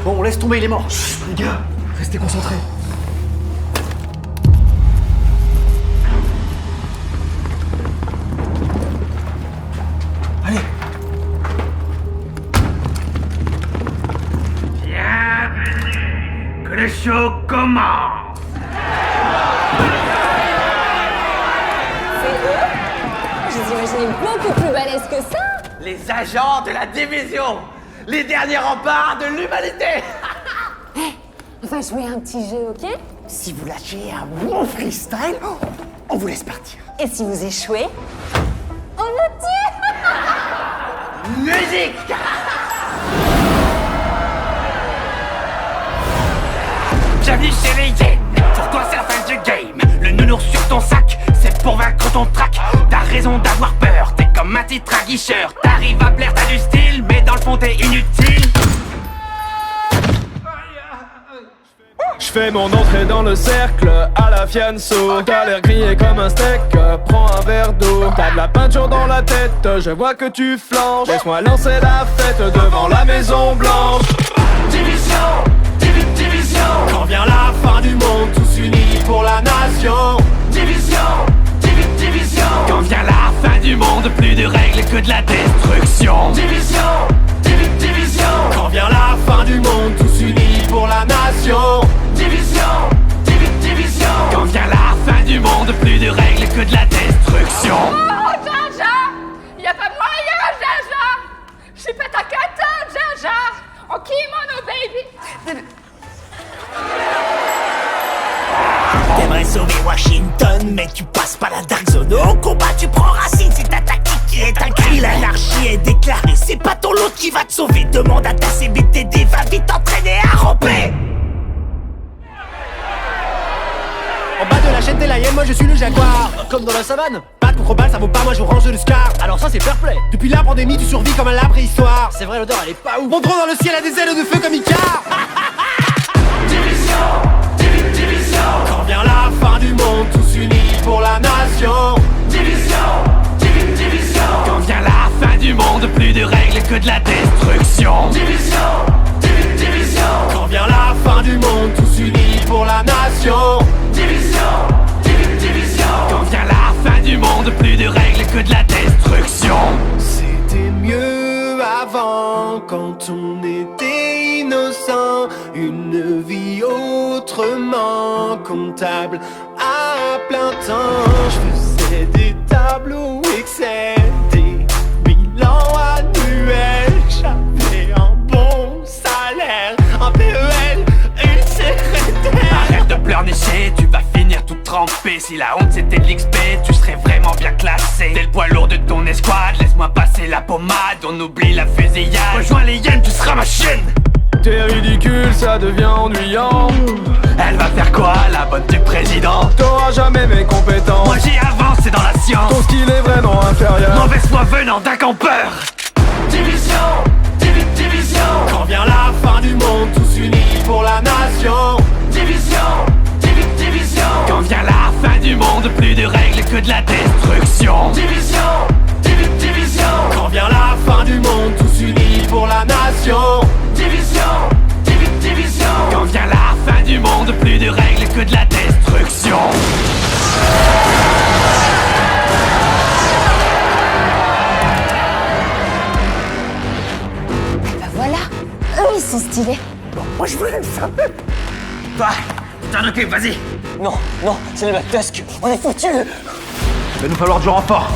Bon, on laisse tomber, il est mort. Les gars, restez concentrés. Allez. Bienvenue, que le show commence. C'est eux? Je les imaginais beaucoup plus balèzes que ça. Les agents de la division, les derniers remparts de l'humanité. On va jouer un petit jeu, ok? Si vous lâchez un bon freestyle, on vous laisse partir. Et si vous échouez, on nous tue. Musique. Bienvenue chez les Yen. Pour toi c'est la fin du game. Le nounours sur ton sac, c'est pour vaincre ton trac. T'as raison d'avoir peur, t'es comme un titre à guicheur. T'arrives à plaire, t'as du style, mais dans le fond t'es inutile. J'fais mon entrée dans le cercle à la fianso. T'as l'air grillé comme un steak, prends un verre d'eau. T'as de la peinture dans la tête, je vois que tu flanches. Laisse-moi lancer la fête devant la Maison Blanche. Division, division. Quand vient la fin du monde, tous unis pour la nation. Division, division. Quand vient la fin du monde, plus de règles que de la destruction. Division, division. Quand vient la fin du monde, tous unis pour la nation. Division, division. Quand vient la fin du monde, plus de règles que de la destruction. Oh, Jaja! Y'a pas moyen, Jaja! J'suis pas ta cata, Jaja! En kimono, baby! T'aimerais sauver Washington, mais tu passes pas la Dark Zone. Au combat, tu prends racine, c'est ta tactique qui est un cri. L'anarchie est déclarée, c'est pas ton lot qui va te sauver. Demande à ta CBTD, va vite t'entraîner à ramper. En bas de la chaîne, t'es la hyène, moi je suis le jaguar. Comme dans la savane. Balle contre balle, ça vaut pas, moi je range le scar. Alors ça c'est fair play. Depuis la pandémie, tu survis comme à la préhistoire. C'est vrai, l'odeur elle est pas ouf. Mon drone dans le ciel a des ailes de feu comme Icar. Division, division. Quand vient la fin du monde, tous unis pour la nation. Division, division. Quand vient la fin du monde, plus de règles que de la destruction. Division, division. Quand vient la fin du monde, tous unis pour la nation. Division, division. Quand vient la fin du monde, plus de règles que de la destruction. C'était mieux avant, quand on était innocent. Une vie autrement comptable à plein temps. Je faisais des tableaux Excel, des bilans annuels. J'avais un bon salaire, un PEL, une secrétaire. Arrête de pleurnicher, tu vas finir tout trempé. Si la honte c'était de l'XP, tu serais vraiment bien classé. T'es le poids lourd de ton escouade, laisse-moi passer la pommade. On oublie la fusillade, rejoins les hyènes, tu seras ma chienne. T'es ridicule, ça devient ennuyant. Elle va faire quoi, la bonne du président? T'auras jamais mes compétences. Moi j'ai avancé dans la science. Ton style est vraiment inférieur. Mauvaise foi venant d'un campeur. Division, division. Quand vient la fin du monde, tous unis pour la nation. Division, division. Quand vient la fin du monde, plus de règles que de la destruction. Division, division. Quand vient la fin du monde, tous unis pour la nation. Division, division. Quand vient la fin du monde, plus de règles que de la destruction. Bah voilà, eux ils sont stylés. Moi je voulais le faire même. Toi, t'en occupes, vas-y. Non, c'est les Tusk. On est foutus. Il va nous falloir du renfort.